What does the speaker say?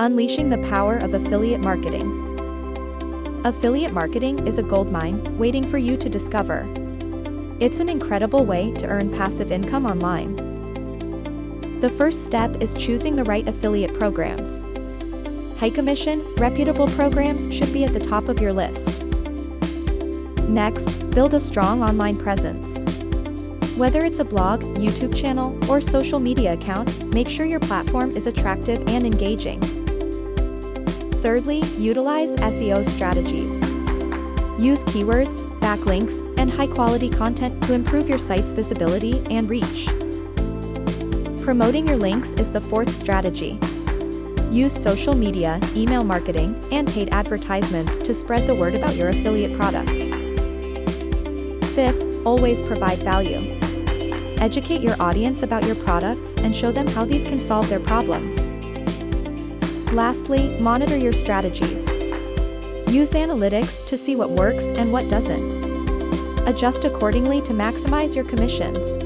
Unleashing the power of affiliate marketing. Affiliate marketing is a goldmine waiting for you to discover. It's an incredible way to earn passive income online. The first step is choosing the right affiliate programs. High commission, reputable programs should be at the top of your list. Next, build a strong online presence. Whether it's a blog, YouTube channel, or social media account, make sure your platform is attractive and engaging. Thirdly, utilize SEO strategies. Use keywords, backlinks, and high-quality content to improve your site's visibility and reach. Promoting your links is the fourth strategy. Use social media, email marketing, and paid advertisements to spread the word about your affiliate products. Fifth, always provide value. Educate your audience about your products and show them how these can solve their problems. Lastly, monitor your strategies. Use analytics to see what works and what doesn't. Adjust accordingly to maximize your commissions.